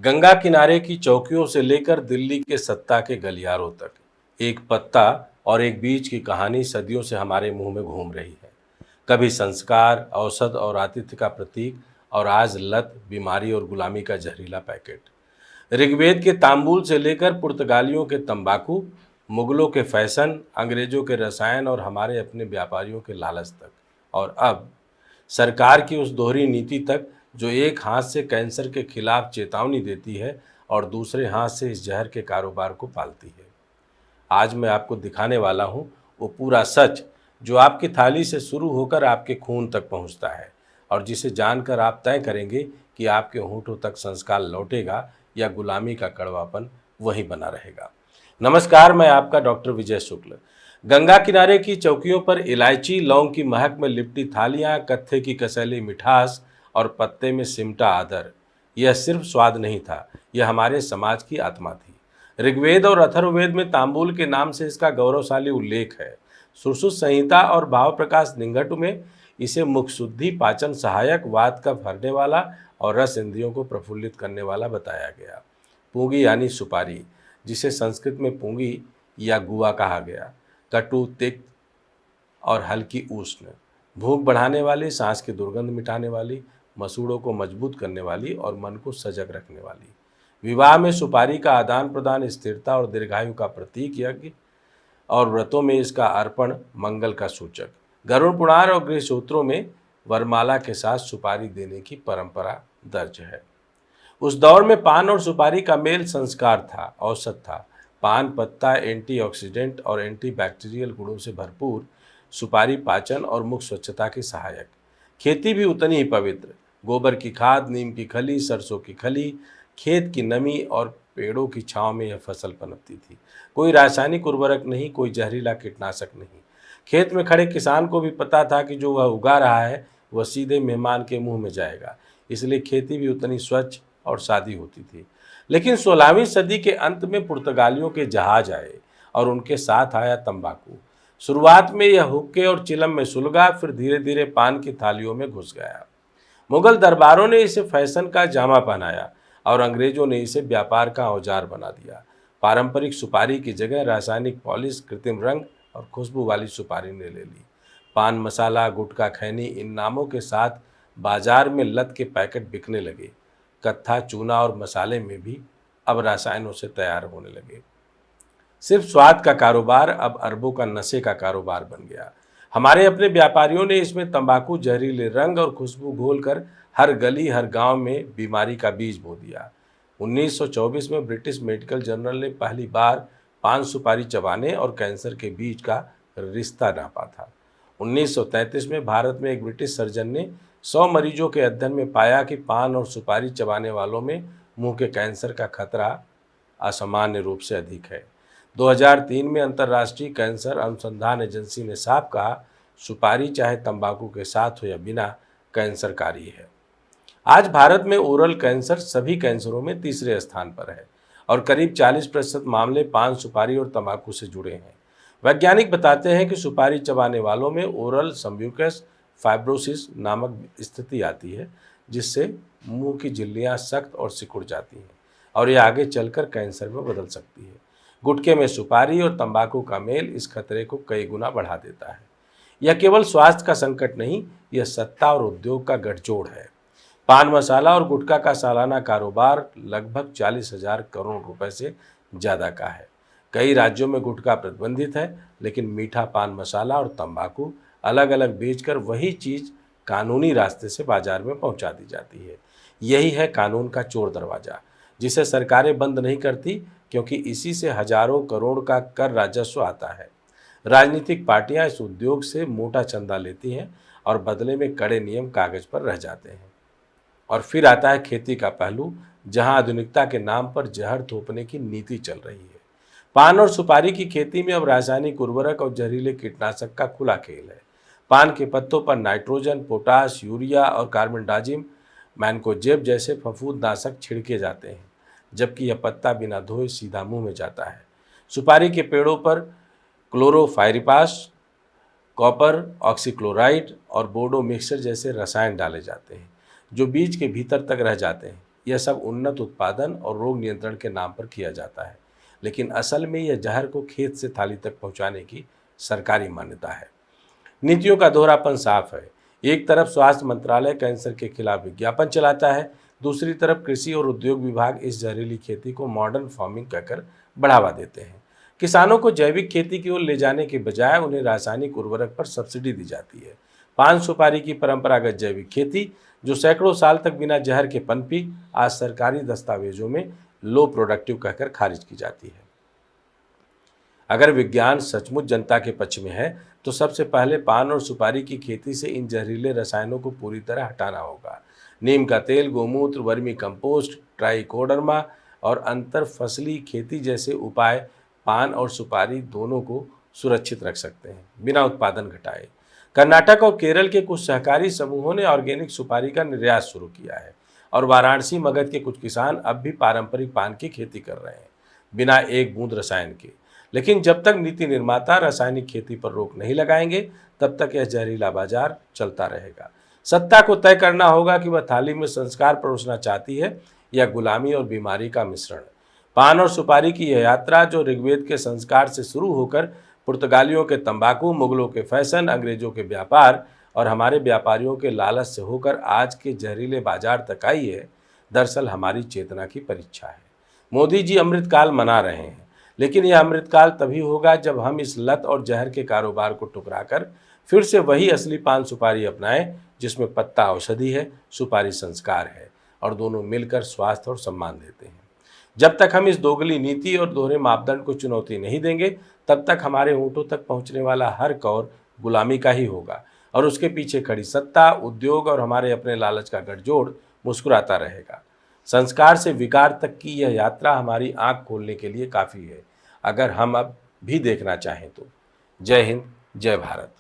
गंगा किनारे की चौकियों से लेकर दिल्ली के सत्ता के गलियारों तक एक पत्ता और एक बीज की कहानी सदियों से हमारे मुंह में घूम रही है। कभी संस्कार, औसत और आतिथ्य का प्रतीक, और आज लत, बीमारी और गुलामी का जहरीला पैकेट। ऋग्वेद के तांबूल से लेकर पुर्तगालियों के तंबाकू, मुगलों के फैशन, अंग्रेजों के रसायन और हमारे अपने व्यापारियों के लालच तक, और अब सरकार की उस दोहरी नीति तक जो एक हाथ से कैंसर के खिलाफ चेतावनी देती है और दूसरे हाथ से इस जहर के कारोबार को पालती है। आज मैं आपको दिखाने वाला हूं वो पूरा सच जो आपकी थाली से शुरू होकर आपके खून तक पहुंचता है, और जिसे जानकर आप तय करेंगे कि आपके होंठों तक संस्कार लौटेगा या गुलामी का कड़वापन वहीं बना रहेगा। नमस्कार, मैं आपका डॉक्टर विजय शुक्ल। गंगा किनारे की चौकियों पर इलायची, लौंग की महक में लिपटी थालियां, कत्थे की कसैली मिठास और पत्ते में सिमटा आदर, यह सिर्फ स्वाद नहीं था, यह हमारे समाज की आत्मा थी। ऋग्वेद और अथर्ववेद में तांबूल के नाम से इसका गौरवशाली उल्लेख है। सुश्रुत संहिता और भाव प्रकाश निंघटु में इसे मुख शुद्धि, पाचन सहायक, वात का भरने वाला और रस इंद्रियों को प्रफुल्लित करने वाला बताया गया। पूंगी यानी सुपारी, जिसे संस्कृत में पूंगी या गुआ कहा गया, कटु, तिक्त और हल्की उष्ण, भूख बढ़ाने वाली, सांस की दुर्गंध मिटाने वाली, मसूड़ों को मजबूत करने वाली और मन को सजग रखने वाली। विवाह में सुपारी का आदान प्रदान स्थिरता और दीर्घायु का प्रतीक, यज्ञ और व्रतों में इसका अर्पण मंगल का सूचक। गरुड़ पुराण और गृह सूत्रों में वरमाला के साथ सुपारी देने की परंपरा दर्ज है। उस दौर में पान और सुपारी का मेल संस्कार था, औसत था। पान पत्ता एंटीऑक्सीडेंट और एंटीबैक्टीरियल गुणों से भरपूर, सुपारी पाचन और मुख स्वच्छता के सहायक। खेती भी उतनी ही पवित्र। गोबर की खाद, नीम की खली, सरसों की खली, खेत की नमी और पेड़ों की छांव में यह फसल पनपती थी। कोई रासायनिक उर्वरक नहीं, कोई जहरीला कीटनाशक नहीं। खेत में खड़े किसान को भी पता था कि जो वह उगा रहा है वह सीधे मेहमान के मुंह में जाएगा, इसलिए खेती भी उतनी स्वच्छ और सादी होती थी। लेकिन 16वीं सदी के अंत में पुर्तगालियों के जहाज आए और उनके साथ आया तंबाकू। शुरुआत में यह हुक्के और चिलम में सुलगा, फिर धीरे धीरे पान की थालियों में घुस गया। मुगल दरबारों ने इसे फैशन का जामा पहनाया और अंग्रेजों ने इसे व्यापार का औजार बना दिया। पारंपरिक सुपारी की जगह रासायनिक पॉलिश, कृत्रिम रंग और खुशबू वाली सुपारी ने ले ली। पान मसाला, गुटखा, खैनी, इन नामों के साथ बाजार में लत के पैकेट बिकने लगे। कत्था, चूना और मसाले में भी अब रसायनों से तैयार होने लगे। सिर्फ स्वाद का कारोबार अब अरबों का नशे का कारोबार बन गया। हमारे अपने व्यापारियों ने इसमें तंबाकू, जहरीले रंग और खुशबू घोलकर हर गली, हर गांव में बीमारी का बीज बो दिया। 1924 में ब्रिटिश मेडिकल जर्नल ने पहली बार पान सुपारी चबाने और कैंसर के बीच का रिश्ता नापा था। 1933 में भारत में एक ब्रिटिश सर्जन ने 100 मरीजों के अध्ययन में पाया कि पान और सुपारी चबाने वालों में मुंह के कैंसर का खतरा असामान्य रूप से अधिक है। 2003 में अंतर्राष्ट्रीय कैंसर अनुसंधान एजेंसी ने साफ कहा, सुपारी चाहे तंबाकू के साथ हो या बिना, कैंसरकारी है। आज भारत में ओरल कैंसर सभी कैंसरों में तीसरे स्थान पर है और करीब 40% मामले पान, सुपारी और तंबाकू से जुड़े हैं। वैज्ञानिक बताते हैं कि सुपारी चबाने वालों में ओरल सम्ब्यूकस फाइब्रोसिस नामक स्थिति आती है, जिससे मुंह की झिल्लियां सख्त और सिकुड़ जाती हैं और ये आगे चलकर कैंसर में बदल सकती है। गुटखे में सुपारी और तंबाकू का मेल इस खतरे को कई गुना बढ़ा देता है। यह केवल स्वास्थ्य का संकट नहीं, यह सत्ता और उद्योग का गठजोड़ है। पान मसाला और गुटखा का सालाना कारोबार लगभग 40,000 करोड़ रुपए से ज़्यादा का है। कई राज्यों में गुटखा प्रतिबंधित है, लेकिन मीठा, पान मसाला और तंबाकू अलग अलग बेचकर वही चीज़ कानूनी रास्ते से बाजार में पहुंचा दी जाती है। यही है कानून का चोर दरवाज़ा, जिसे सरकारें बंद नहीं करती, क्योंकि इसी से हजारों करोड़ का कर राजस्व आता है। राजनीतिक पार्टियां इस उद्योग से मोटा चंदा लेती हैं और बदले में कड़े नियम कागज पर रह जाते हैं। और फिर आता है खेती का पहलू, जहां आधुनिकता के नाम पर जहर थोपने की नीति चल रही है। पान और सुपारी की खेती में अब रासायनिक उर्वरक और जहरीले कीटनाशक का खुला खेल है। पान के पत्तों पर नाइट्रोजन, पोटाश, यूरिया और कार्बनडाजिम, मैनकोजेब जैसे फफूंदनाशक छिड़के जाते हैं, जबकि यह पत्ता बिना धोए सीधा मुंह में जाता है। सुपारी के पेड़ों पर क्लोरोफाइरिपास, कॉपर ऑक्सीक्लोराइड और बोडो मिक्सचर जैसे रसायन डाले जाते हैं, जो बीज के भीतर तक रह जाते हैं। यह सब उन्नत उत्पादन और रोग नियंत्रण के नाम पर किया जाता है, लेकिन असल में यह जहर को खेत से थाली तक पहुंचाने की सरकारी मान्यता है। नीतियों का दोहरापन साफ है। एक तरफ स्वास्थ्य मंत्रालय कैंसर के खिलाफ विज्ञापन चलाता है, दूसरी तरफ कृषि और उद्योग विभाग इस जहरीली खेती को मॉडर्न फार्मिंग कहकर बढ़ावा देते हैं। किसानों को जैविक खेती की ओर ले जाने के बजाय उन्हें रासायनिक उर्वरक पर सब्सिडी दी जाती है। पान सुपारी की परंपरागत जैविक खेती, जो सैकड़ों साल तक बिना जहर के पनपी, आज सरकारी दस्तावेजों में लो प्रोडक्टिव कहकर खारिज की जाती है। अगर विज्ञान सचमुच जनता के पक्ष में है तो सबसे पहले पान और सुपारी की खेती से इन जहरीले रसायनों को पूरी तरह हटाना होगा। नीम का तेल, गोमूत्र, वर्मी कंपोस्ट, ट्राइकोडर्मा और अंतर फसली खेती जैसे उपाय पान और सुपारी दोनों को सुरक्षित रख सकते हैं, बिना उत्पादन घटाए। कर्नाटक और केरल के कुछ सहकारी समूहों ने ऑर्गेनिक सुपारी का निर्यात शुरू किया है और वाराणसी मगध के कुछ किसान अब भी पारंपरिक पान की खेती कर रहे हैं, बिना एक बूंद रसायन के। लेकिन जब तक नीति निर्माता रासायनिक खेती पर रोक नहीं लगाएंगे, तब तक यह जहरीला बाजार चलता रहेगा। सत्ता को तय करना होगा कि वह थाली में संस्कार परोसना चाहती है या गुलामी और बीमारी का मिश्रण। पान और सुपारी की यह यात्रा, जो ऋग्वेद के संस्कार से शुरू होकर पुर्तगालियों के तंबाकू, मुगलों के फैशन, अंग्रेजों के व्यापार और हमारे व्यापारियों के लालच से होकर आज के जहरीले बाजार तक आई है, दरअसल हमारी चेतना की परीक्षा है। मोदी जी अमृतकाल मना रहे हैं, लेकिन यह अमृतकाल तभी होगा जब हम इस लत और जहर के कारोबार को ठुकराकर फिर से वही असली पान सुपारी अपनाएं, जिसमें पत्ता औषधि है, सुपारी संस्कार है और दोनों मिलकर स्वास्थ्य और सम्मान देते हैं। जब तक हम इस दोगली नीति और दोहरे मापदंड को चुनौती नहीं देंगे, तब तक हमारे होंठों तक पहुंचने वाला हर कौर गुलामी का ही होगा और उसके पीछे खड़ी सत्ता, उद्योग और हमारे अपने लालच का गठजोड़ मुस्कुराता रहेगा। संस्कार से विकार तक की यह यात्रा हमारी आंख खोलने के लिए काफ़ी है, अगर हम अब भी देखना चाहें तो। जय हिंद, जय भारत।